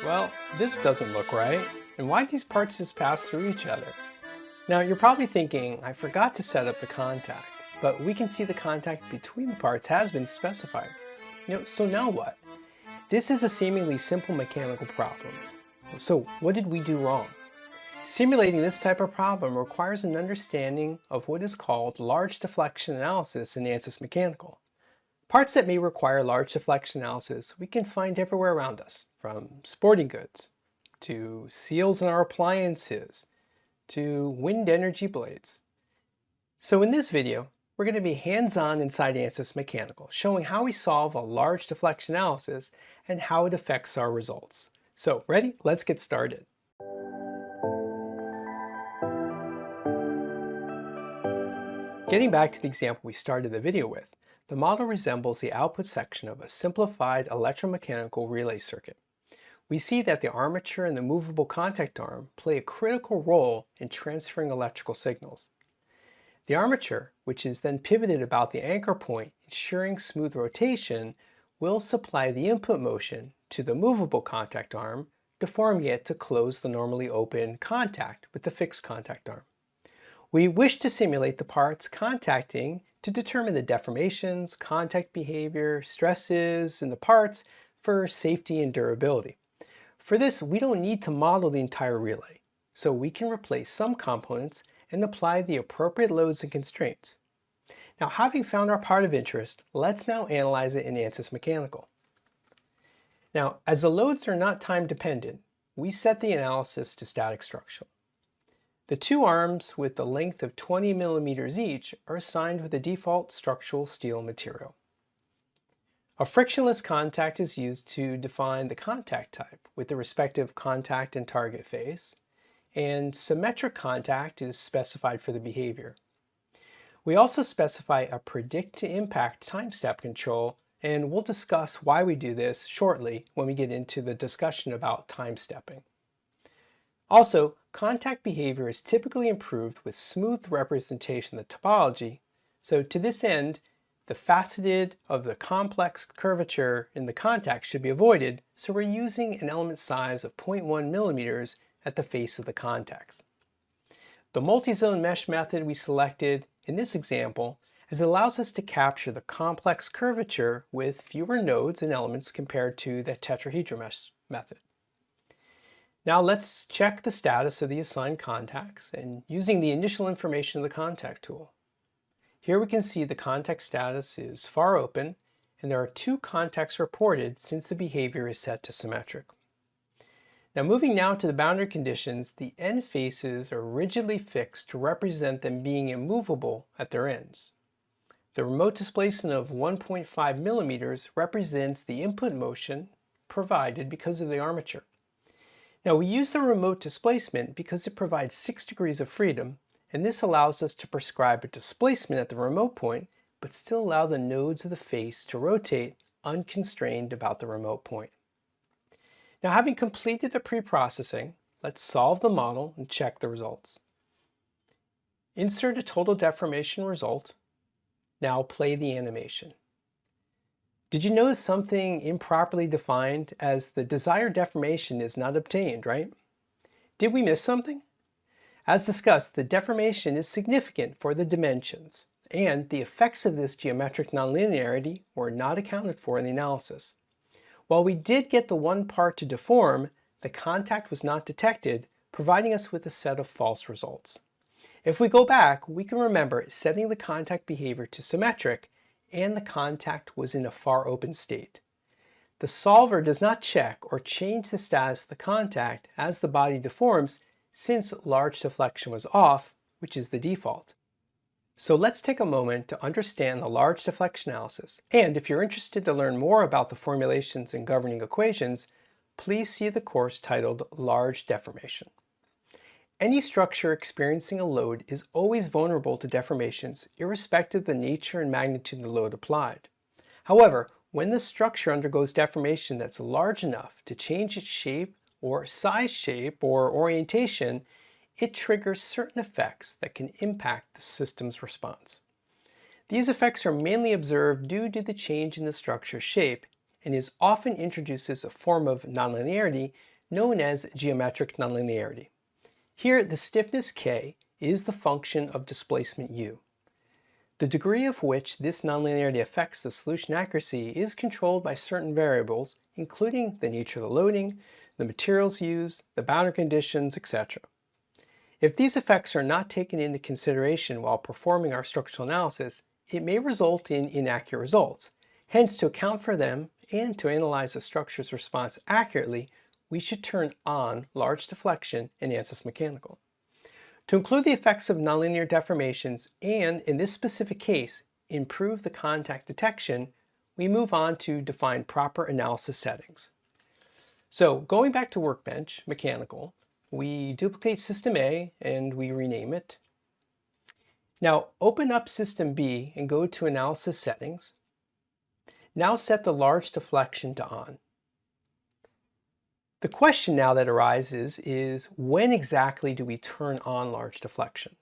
Well, this doesn't look right. And why these parts just pass through each other? Now, you're probably thinking, I forgot to set up the contact, but we can see the contact between the parts has been specified. So now what? This is a seemingly simple mechanical problem. So what did we do wrong? Simulating this type of problem requires an understanding of what is called large deflection analysis in ANSYS Mechanical. Parts that may require large deflection analysis we can find everywhere around us, from sporting goods, to seals in our appliances, to wind energy blades. So in this video, we're going to be hands-on inside ANSYS Mechanical, showing how we solve a large deflection analysis and how it affects our results. So ready? Let's get started. Getting back to the example we started the video with, the model resembles the output section of a simplified electromechanical relay circuit. We see that the armature and the movable contact arm play a critical role in transferring electrical signals. The armature, which is then pivoted about the anchor point, ensuring smooth rotation, will supply the input motion to the movable contact arm, deforming it to close the normally open contact with the fixed contact arm. We wish to simulate the parts contacting to determine the deformations, contact behavior, stresses in the parts for safety and durability. For this, we don't need to model the entire relay, so we can replace some components and apply the appropriate loads and constraints. Now, having found our part of interest, let's now analyze it in ANSYS Mechanical. Now, as the loads are not time dependent, we set the analysis to static structural. The two arms with the length of 20 millimeters each are assigned with the default structural steel material. A frictionless contact is used to define the contact type with the respective contact and target face, and symmetric contact is specified for the behavior. We also specify a predict to impact time step control, and we'll discuss why we do this shortly when we get into the discussion about time stepping. Also, contact behavior is typically improved with smooth representation of the topology, so to this end, the faceted of the complex curvature in the contact should be avoided, so we're using an element size of 0.1 millimeters at the face of the contacts. The multi-zone mesh method we selected in this example as it allows us to capture the complex curvature with fewer nodes and elements compared to the tetrahedral mesh method. Now let's check the status of the assigned contacts and using the initial information of the contact tool. Here we can see the contact status is far open and there are two contacts reported since the behavior is set to symmetric. Now moving now to the boundary conditions, the end faces are rigidly fixed to represent them being immovable at their ends. The remote displacement of 1.5 millimeters represents the input motion provided because of the armature. Now we use the remote displacement because it provides 6 degrees of freedom, and this allows us to prescribe a displacement at the remote point, but still allow the nodes of the face to rotate unconstrained about the remote point. Now having completed the pre-processing, let's solve the model and check the results. Insert a total deformation result. Now play the animation. Did you notice something improperly defined as the desired deformation is not obtained, right? Did we miss something? As discussed, the deformation is significant for the dimensions, and the effects of this geometric nonlinearity were not accounted for in the analysis. While we did get the one part to deform, the contact was not detected, providing us with a set of false results. If we go back, we can remember setting the contact behavior to symmetric and the contact was in a far open state. The solver does not check or change the status of the contact as the body deforms since large deflection was off, which is the default. So let's take a moment to understand the large deflection analysis. And if you're interested to learn more about the formulations and governing equations, please see the course titled Large Deformation. Any structure experiencing a load is always vulnerable to deformations, irrespective of the nature and magnitude of the load applied. However, when the structure undergoes deformation that's large enough to change its shape or size shape or orientation, it triggers certain effects that can impact the system's response. These effects are mainly observed due to the change in the structure's shape and is often introduces a form of nonlinearity known as geometric nonlinearity. Here, the stiffness K is the function of displacement U. The degree of which this nonlinearity affects the solution accuracy is controlled by certain variables, including the nature of the loading, the materials used, the boundary conditions, etc. If these effects are not taken into consideration while performing our structural analysis, it may result in inaccurate results. Hence, to account for them and to analyze the structure's response accurately, we should turn on large deflection in ANSYS Mechanical. To include the effects of nonlinear deformations and, in this specific case, improve the contact detection, we move on to define proper analysis settings. So, going back to Workbench Mechanical, we duplicate System A and we rename it. Now, open up System B and go to Analysis Settings. Now set the large deflection to on. The question now that arises is, when exactly do we turn on large deflection?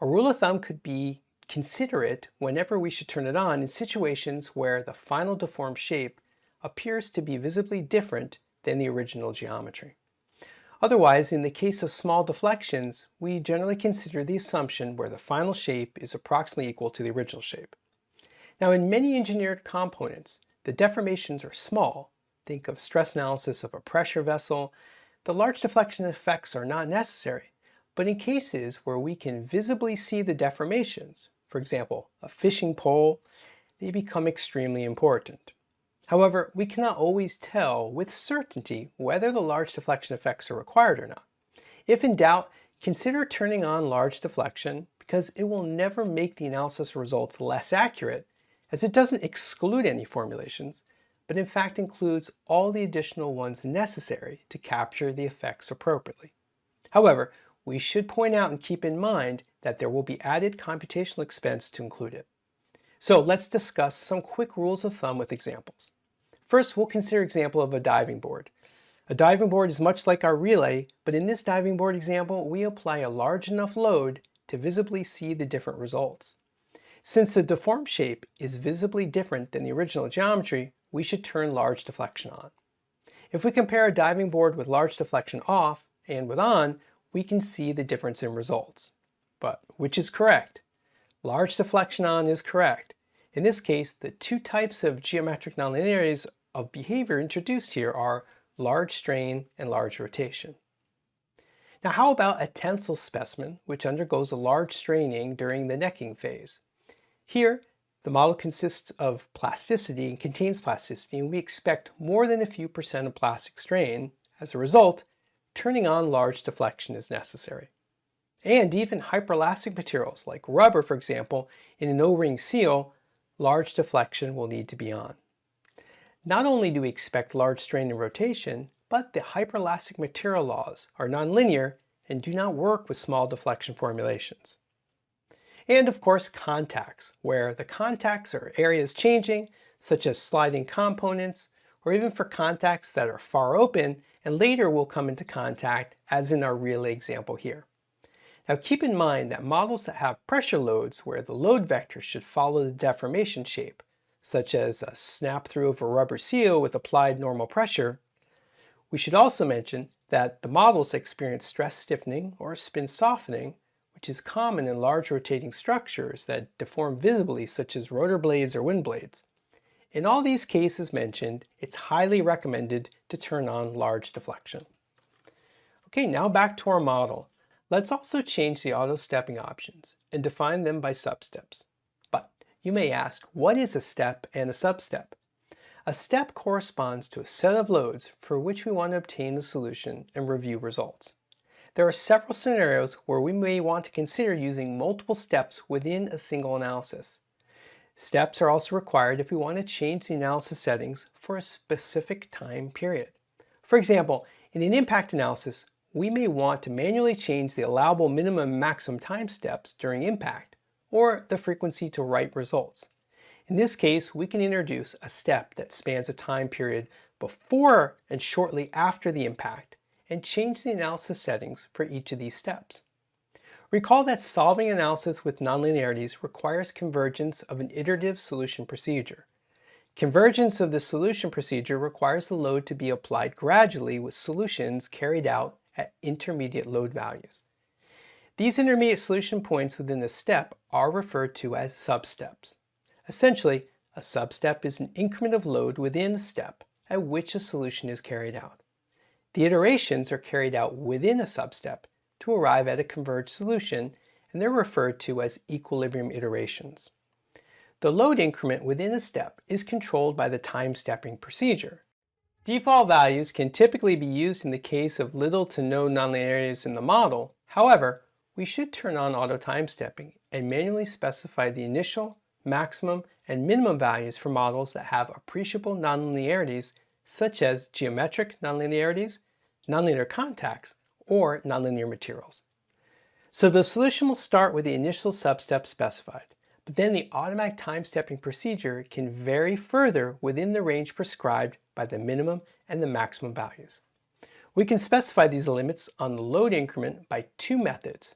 A rule of thumb could be consider it whenever we should turn it on in situations where the final deformed shape appears to be visibly different than the original geometry. Otherwise, in the case of small deflections, we generally consider the assumption where the final shape is approximately equal to the original shape. Now, in many engineered components, the deformations are small. Think of stress analysis of a pressure vessel. The large deflection effects are not necessary, but in cases where we can visibly see the deformations, for example, a fishing pole, they become extremely important. However, we cannot always tell with certainty whether the large deflection effects are required or not. If in doubt, consider turning on large deflection because it will never make the analysis results less accurate, as it doesn't exclude any formulations, but in fact includes all the additional ones necessary to capture the effects appropriately. However, we should point out and keep in mind that there will be added computational expense to include it. So let's discuss some quick rules of thumb with examples. First, we'll consider example of a diving board. A diving board is much like our relay, but in this diving board example, we apply a large enough load to visibly see the different results. Since the deformed shape is visibly different than the original geometry, we should turn large deflection on. If we compare a diving board with large deflection off and with on, we can see the difference in results. But which is correct? Large deflection on is correct. In this case, the two types of geometric nonlinearities of behavior introduced here are large strain and large rotation. Now, how about a tensile specimen which undergoes a large straining during the necking phase? Here, the model consists of plasticity and contains plasticity, and we expect more than a few percent of plastic strain. As a result, turning on large deflection is necessary. And even hyperelastic materials like rubber, for example, in an O-ring seal, large deflection will need to be on. Not only do we expect large strain and rotation, but the hyperelastic material laws are nonlinear and do not work with small deflection formulations. And of course, contacts, where the contacts are areas changing, such as sliding components, or even for contacts that are far open and later will come into contact, as in our relay example here. Now keep in mind that models that have pressure loads where the load vector should follow the deformation shape, such as a snap through of a rubber seal with applied normal pressure. We should also mention that the models experience stress stiffening or spin softening, which is common in large rotating structures that deform visibly, such as rotor blades or wind blades. In all these cases mentioned, it's highly recommended to turn on large deflection. Okay, now back to our model. Let's also change the auto stepping options and define them by substeps. But you may ask, what is a step and a substep? A step corresponds to a set of loads for which we want to obtain the solution and review results. There are several scenarios where we may want to consider using multiple steps within a single analysis. Steps are also required if we want to change the analysis settings for a specific time period. For example, in an impact analysis, we may want to manually change the allowable minimum and maximum time steps during impact, or the frequency to write results. In this case, we can introduce a step that spans a time period before and shortly after the impact, and change the analysis settings for each of these steps. Recall that solving analysis with nonlinearities requires convergence of an iterative solution procedure. Convergence of the solution procedure requires the load to be applied gradually with solutions carried out at intermediate load values. These intermediate solution points within the step are referred to as substeps. Essentially, a substep is an increment of load within a step at which a solution is carried out. The iterations are carried out within a substep to arrive at a converged solution, and they're referred to as equilibrium iterations. The load increment within a step is controlled by the time stepping procedure. Default values can typically be used in the case of little to no nonlinearities in the model. However, we should turn on auto time stepping and manually specify the initial, maximum, and minimum values for models that have appreciable nonlinearities such as geometric nonlinearities, nonlinear contacts, or nonlinear materials. So the solution will start with the initial substep specified, but then the automatic time stepping procedure can vary further within the range prescribed by the minimum and the maximum values. We can specify these limits on the load increment by two methods.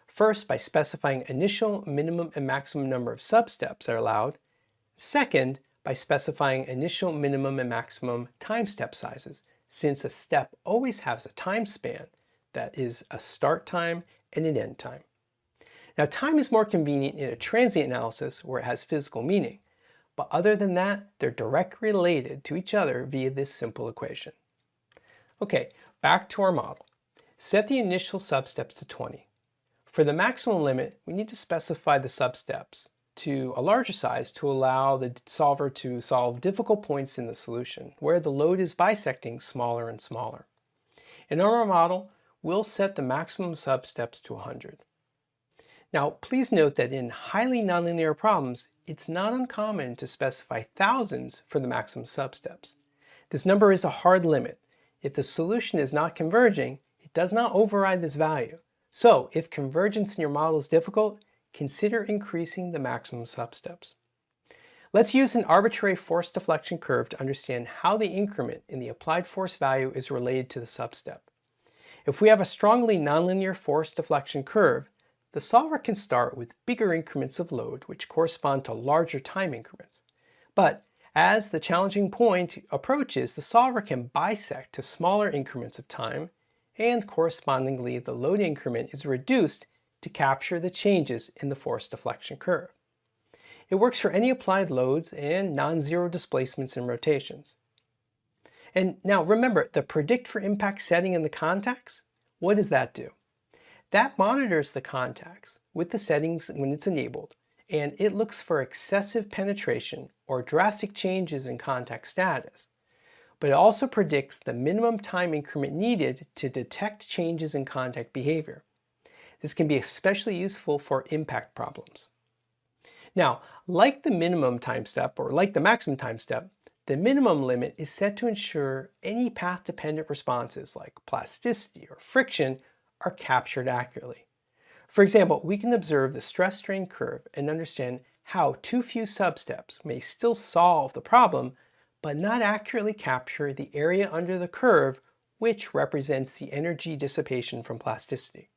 First, by specifying initial, minimum, and maximum number of substeps are allowed. Second, by specifying initial, minimum, and maximum time step sizes, since a step always has a time span that is a start time and an end time. Now, time is more convenient in a transient analysis where it has physical meaning, but other than that, they're directly related to each other via this simple equation. Okay, back to our model. Set the initial substeps to 20. For the maximum limit, we need to specify the substeps to a larger size to allow the solver to solve difficult points in the solution, where the load is bisecting smaller and smaller. In our model, we'll set the maximum substeps to 100. Now, please note that in highly nonlinear problems, it's not uncommon to specify thousands for the maximum substeps. This number is a hard limit. If the solution is not converging, it does not override this value. So, if convergence in your model is difficult, consider increasing the maximum substeps. Let's use an arbitrary force deflection curve to understand how the increment in the applied force value is related to the substep. If we have a strongly nonlinear force deflection curve, the solver can start with bigger increments of load which correspond to larger time increments. But as the challenging point approaches, the solver can bisect to smaller increments of time, and correspondingly the load increment is reduced to capture the changes in the force deflection curve. It works for any applied loads and non-zero displacements and rotations. And now remember, the predict for impact setting in the contacts, what does that do? That monitors the contacts with the settings when it's enabled, and it looks for excessive penetration or drastic changes in contact status. But it also predicts the minimum time increment needed to detect changes in contact behavior. This can be especially useful for impact problems. Now, like the minimum time step or like the maximum time step, the minimum limit is set to ensure any path-dependent responses like plasticity or friction are captured accurately. For example, we can observe the stress-strain curve and understand how too few substeps may still solve the problem, but not accurately capture the area under the curve, which represents the energy dissipation from plasticity.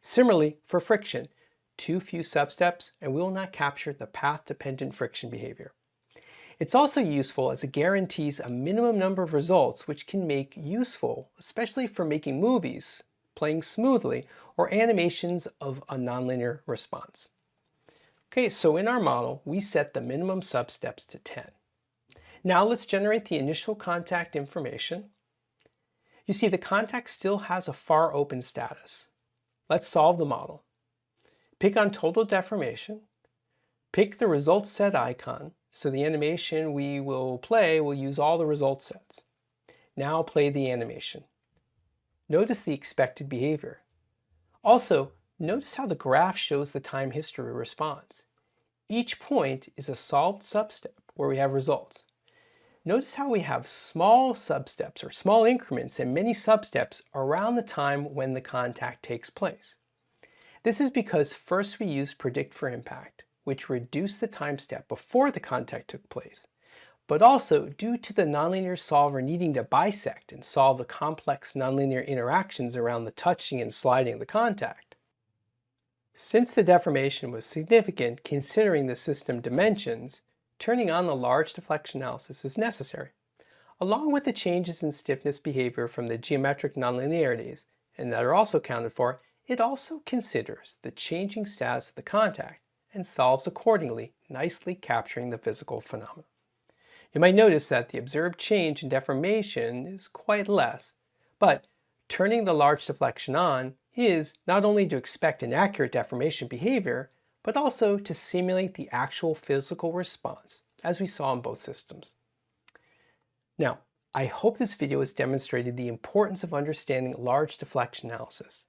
Similarly, for friction, too few substeps and we will not capture the path-dependent friction behavior. It's also useful as it guarantees a minimum number of results which can make useful, especially for making movies, playing smoothly, or animations of a nonlinear response. Okay, so in our model, we set the minimum substeps to 10. Now let's generate the initial contact information. You see the contact still has a far open status. Let's solve the model. Pick on total deformation. Pick the results set icon, so the animation we will play will use all the result sets. Now play the animation. Notice the expected behavior. Also, notice how the graph shows the time history response. Each point is a solved substep where we have results. Notice how we have small substeps or small increments and many substeps around the time when the contact takes place. This is because first we used predict for impact, which reduced the time step before the contact took place, but also due to the nonlinear solver needing to bisect and solve the complex nonlinear interactions around the touching and sliding of the contact. Since the deformation was significant considering the system dimensions, turning on the large deflection analysis is necessary. Along with the changes in stiffness behavior from the geometric nonlinearities, and that are also accounted for, it also considers the changing status of the contact and solves accordingly, nicely capturing the physical phenomena. You might notice that the observed change in deformation is quite less, but turning the large deflection on is not only to expect an accurate deformation behavior, but also to simulate the actual physical response, as we saw in both systems. Now, I hope this video has demonstrated the importance of understanding large deflection analysis.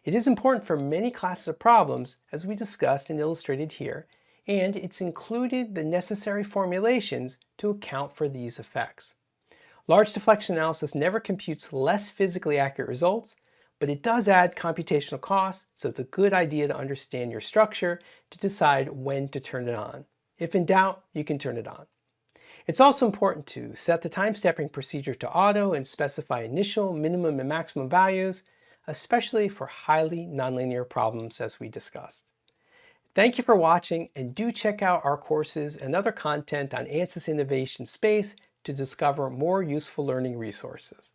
It is important for many classes of problems, as we discussed and illustrated here, and it's included the necessary formulations to account for these effects. Large deflection analysis never computes less physically accurate results, but it does add computational costs, so it's a good idea to understand your structure to decide when to turn it on. If in doubt, you can turn it on. It's also important to set the time stepping procedure to auto and specify initial, minimum, and maximum values, especially for highly nonlinear problems as we discussed. Thank you for watching, and do check out our courses and other content on ANSYS Innovation Space to discover more useful learning resources.